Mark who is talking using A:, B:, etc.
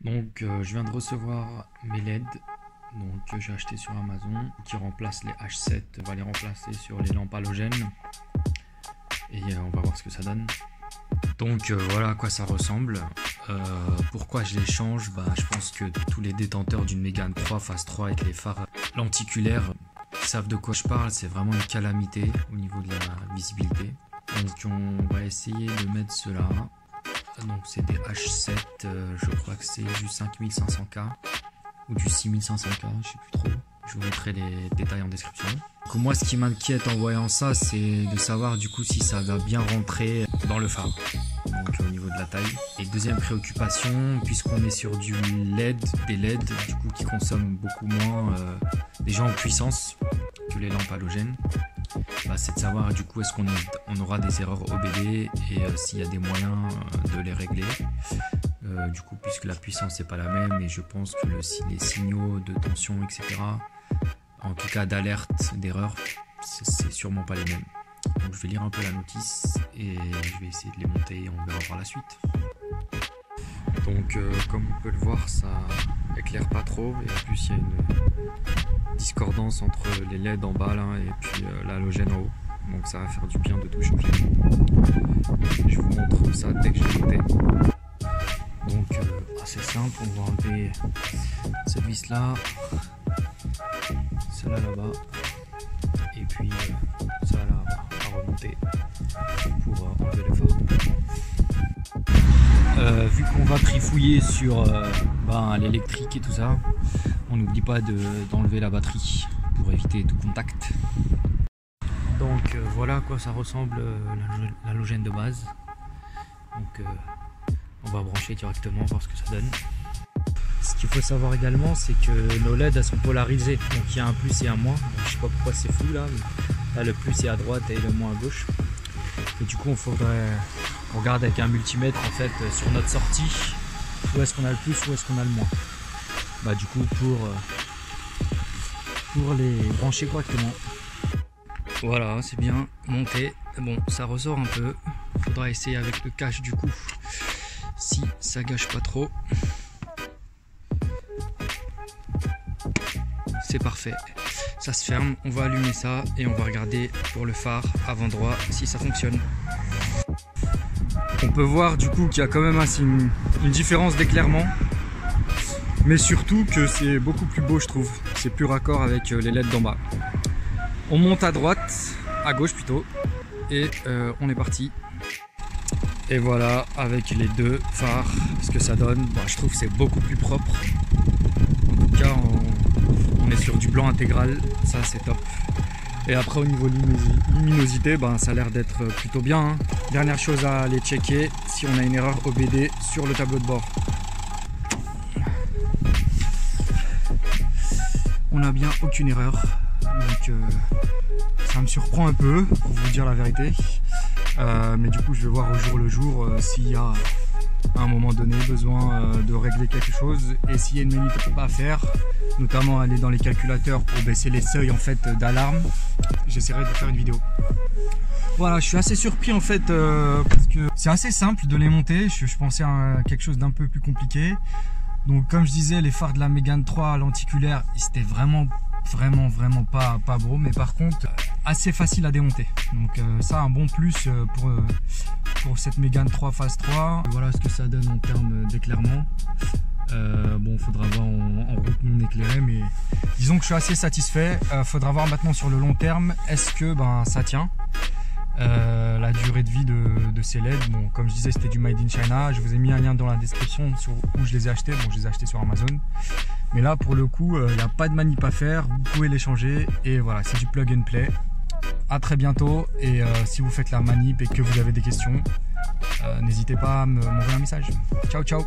A: Donc je viens de recevoir mes LED que j'ai acheté sur Amazon qui remplacent les H7, on va les remplacer sur les lampes halogènes et on va voir ce que ça donne. Donc voilà à quoi ça ressemble. Pourquoi je les change? Je pense que tous les détenteurs d'une Mégane 3 phase 3 avec les phares lenticulaires savent de quoi je parle. C'est vraiment une calamité au niveau de la visibilité. Donc on va essayer de mettre cela. Donc c'est des H7, je crois que c'est du 5500K ou du 6500K, je sais plus trop. Je vous mettrai les détails en description. Donc moi ce qui m'inquiète en voyant ça, c'est de savoir du coup si ça va bien rentrer dans le phare. Donc au niveau de la taille. Et deuxième préoccupation, puisqu'on est sur du LED, des LED du coup qui consomment beaucoup moins déjà en puissance que les lampes halogènes. C'est de savoir du coup est-ce qu'on aura des erreurs OBD et s'il y a des moyens de les régler. Du coup puisque la puissance n'est pas la même et je pense que les signaux de tension etc, en tout cas d'alerte, d'erreur, c'est sûrement pas les mêmes. Donc je vais lire un peu la notice et je vais essayer de les monter et on verra par la suite. Donc comme on peut le voir, ça éclaire pas trop et en plus il y a une discordance entre les LED en bas là et puis l'halogène en haut. Donc ça va faire du bien de tout changer. Je vous montre ça dès que j'ai monté. Donc assez simple, on va enlever cette vis là, celle-là là-bas et puis ça là à remonter pour enlever le phare. Vu qu'on va trifouiller sur l'électrique et tout ça, on n'oublie pas d'enlever la batterie pour éviter tout contact. Donc voilà à quoi ça ressemble l'halogène de base. Donc on va brancher directement, voir ce que ça donne. Ce qu'il faut savoir également, c'est que nos LED elles sont polarisées, donc il y a un plus et un moins. Donc, je sais pas pourquoi c'est flou là, mais là le plus est à droite et le moins à gauche. Et du coup, il faudrait qu'on regarde avec un multimètre en fait sur notre sortie où est-ce qu'on a le plus, où est-ce qu'on a le moins. Du coup, pour les brancher correctement. Voilà, c'est bien monté. Bon, ça ressort un peu. Il faudra essayer avec le cache du coup, si ça gâche pas trop. C'est parfait, ça se ferme, on va allumer ça et on va regarder pour le phare avant droit si ça fonctionne. On peut voir du coup qu'il y a quand même une différence d'éclairement, mais surtout que c'est beaucoup plus beau je trouve, c'est plus raccord avec les LED d'en bas. On monte à droite, à gauche plutôt, et on est parti. Et voilà, avec les deux phares, ce que ça donne, je trouve que c'est beaucoup plus propre. En tout cas, on est sur du blanc intégral, ça c'est top. Et après au niveau luminosité, ça a l'air d'être plutôt bien. Dernière chose à aller checker, si on a une erreur OBD sur le tableau de bord. On n'a bien aucune erreur, donc ça me surprend un peu pour vous dire la vérité. Mais du coup je vais voir au jour le jour s'il y a à un moment donné besoin de régler quelque chose et s'il y a une manip à faire, notamment aller dans les calculateurs pour baisser les seuils en fait d'alarme, j'essaierai de faire une vidéo. Voilà, je suis assez surpris en fait parce que c'est assez simple de les monter. Je pensais à quelque chose d'un peu plus compliqué. Donc comme je disais, les phares de la Mégane 3 lenticulaire, c'était vraiment pas beau, mais par contre assez facile à démonter. Donc ça, un bon plus pour cette Mégane 3 phase 3. Voilà ce que ça donne en termes d'éclairement. Bon, faudra voir en route non éclairée, mais disons que je suis assez satisfait. Faudra voir maintenant sur le long terme, est-ce que ça tient la durée de vie de ces LED. Bon, comme je disais, c'était du Made in China. Je vous ai mis un lien dans la description sur où je les ai achetés. Bon, je les ai achetés sur Amazon. Mais là, pour le coup, il n'y a pas de manip à faire. Vous pouvez les changer. Et voilà, c'est du plug and play. À très bientôt. Et si vous faites la manip et que vous avez des questions, n'hésitez pas à m'envoyer un message. Ciao, ciao!